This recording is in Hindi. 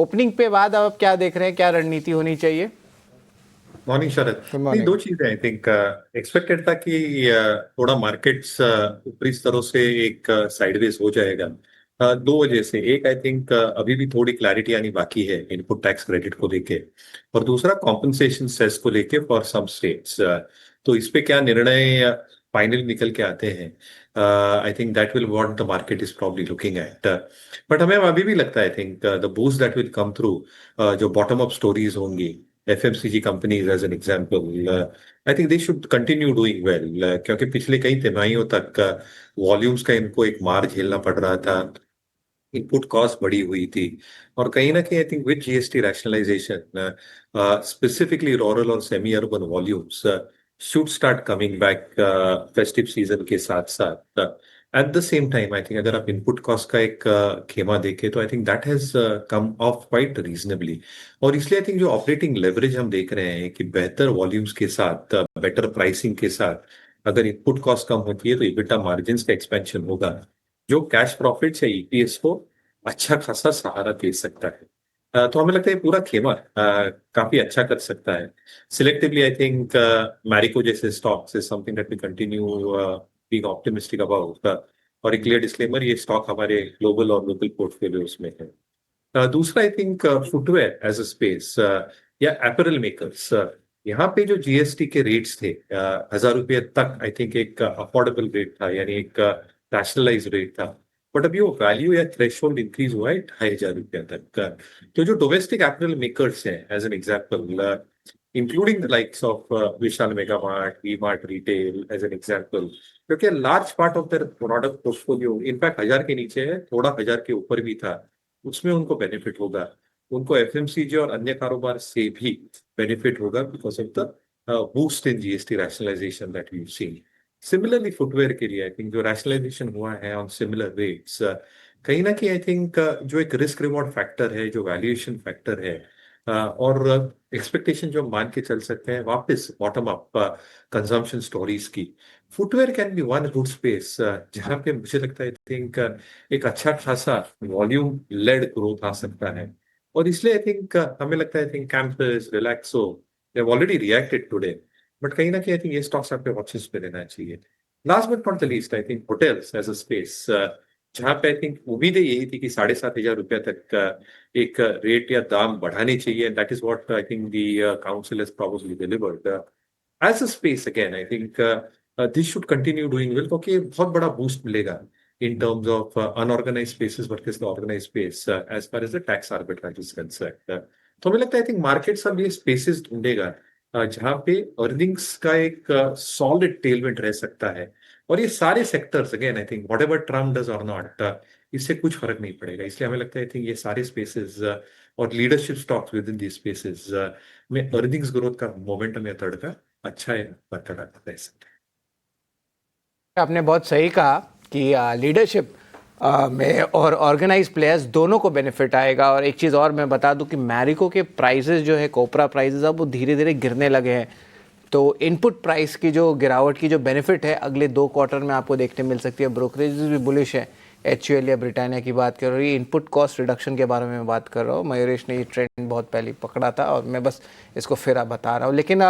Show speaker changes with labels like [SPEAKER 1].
[SPEAKER 1] ओपनिंग पे बाद अब आप क्या देख रहे हैं, क्या रणनीति होनी चाहिए?
[SPEAKER 2] मॉर्निंग शरद।
[SPEAKER 1] गुड
[SPEAKER 2] नहीं,
[SPEAKER 1] मॉर्निंग।
[SPEAKER 2] दो चीजें आई थिंक एक्सपेक्टेड था कि थोड़ा मार्केट्स ऊपरी स्तरों से एक साइडवेज हो जाएगा। दो वजह से, एक आई थिंक अभी भी थोड़ी क्लैरिटी आनी बाकी है इनपुट टैक्स क्रेडिट को लेके, और दूसरा कॉम्पनसेशन सेस को लेके फॉर सम स्टेट्स। तो इस पे क्या निर्णय फाइनल निकल के आते हैं, आई think that will what the market is probably looking at. But हमें अभी भी लगता है I think the boost that will come through, जो बॉटम अप स्टोरीज होंगी, FMCG companies as an example, I think they should continue doing well, क्योंकि पिछले कई तिमाहियों तक वॉल्यूम्स का इनको एक मार झेलना पड़ रहा था, इनपुट कॉस्ट बढ़ी हुई थी। और कहीं ना कहीं I think with GST rationalisation, specifically rural और semi urban volumes should start coming back festive season के साथ साथ। At the same time I think अगर आप इनपुट कॉस्ट का एक खेमा देखें तो I think that has come off quite reasonably. और इसलिए आई थिंक जो ऑपरेटिंग लेवरेज हम देख रहे हैं कि बेहतर वॉल्यूम्स के साथ, बेटर प्राइसिंग के साथ, अगर इनपुट कॉस्ट कम होती है तो इबिटा मार्जिन का एक्सपेंशन होगा, जो कैश प्रॉफिट है EPS को अच्छा खासा सहारा दे सकता है। तो हमें लगता है पूरा खेमा काफी अच्छा कर सकता है। सिलेक्टिवली आई थिंक मैरिको जैसे stocks is something that we continue being optimistic about. और एक क्लियर डिस्क्लेमर, ये स्टॉक हमारे ग्लोबल और लोकल पोर्टफोलियोज में है। दूसरा I think footwear as a space, या एपरल मेकर्स, यहाँ पे जो GST के रेट्स थे, 1,000 रुपये तक आई थिंक एक अफोर्डेबल रेट था, यानी एक रैशनलाइज रेट था। बट अभी वो वैल्यू या थ्रेशोल्ड इंक्रीज हुआ है 2,500 रुपया तक। तो जो डोमेस्टिक एपरल मेकर्स हैं as an example, including the likes of Vishal mega mart, V mart retail as an example, क्योंकि large part of their product portfolio in fact 1,000 के नीचे है, थोड़ा 1,000 के ऊपर भी था, उसमें उनको बेनिफिट होगा। उनको FMCG और अन्य कारोबार से भी बेनिफिट होगा because of the boost in GST rationalisation that we seen. Similarly footwear के लिए आई थिंक जो रैशनलाइजेशन हुआ है ऑन सिमिलर रेट्स, कहीं ना कहीं आई थिंक जो एक रिस्क रिवॉर्ड फैक्टर है, जो वैल्यूएशन फैक्टर है, और एक्सपेक्टेशन जो हम मान के चल सकते हैं वापस बॉटम अप कंजम्पशन स्टोरीज की, footwear can be one good space जहां पे मुझे लगता है आई थिंक एक अच्छा खासा वॉल्यूम लेड ग्रोथ आ सकता है। और इसलिए आई थिंक हमें लगता है I think Campus, Relaxo, they have already reacted today. But कहीं ना कहीं आई थिंक ये स्टॉक्स आपके वॉचेस पे रहना चाहिए। Last but not the least I think hotels as a space, जहाँ पे आई थिंक उम्मीदें यही थी कि 7,500 रुपया तक का एक रेट या दाम बढ़ाने चाहिए, that is what I think the council has probably delivered. As a space again I think this should continue doing well, क्योंकि बहुत बड़ा बूस्ट मिलेगा in terms of unorganized spaces versus the organized space, as far as the tax arbitrage is concerned. तो हमें लगता है आई थिंक मार्केट्स अब ये स्पेसेस ढूंढेगा जहाँ पे अर्निंग्स का एक सॉलिड टेलमेंट रह सकता है। और ये सारे sectors again I think what ever Trump does और नॉट, इससे कुछ फर्क नहीं पड़ेगा। इसलिए हमें लगता है आई थिंक ये सारे स्पेसेस और leadership stocks with in the spaces में अर्निंग्स ग्रोथ का मोमेंटम या तड़का अच्छा है, बरकरार रह सकता है।
[SPEAKER 1] आपने बहुत सही कहा कि लीडरशिप में और ऑर्गेनाइज प्लेयर्स दोनों को बेनिफिट आएगा। और एक चीज़ और मैं बता दूं कि मैरिको के प्राइसेस जो है, कोपरा प्राइसेस, अब वो धीरे धीरे गिरने लगे हैं। तो इनपुट प्राइस की जो गिरावट की जो बेनिफिट है अगले 2 क्वार्टर में आपको देखने मिल सकती है। ब्रोकरेज भी बुलिश है, HUL या ब्रिटानिया की बात कर रही है। इनपुट कॉस्ट रिडक्शन के बारे में मैं बात कर रहा हूँ। मयूरेश ने ये ट्रेंड बहुत पहले पकड़ा था और मैं बस इसको फिर बता रहा हूँ। लेकिन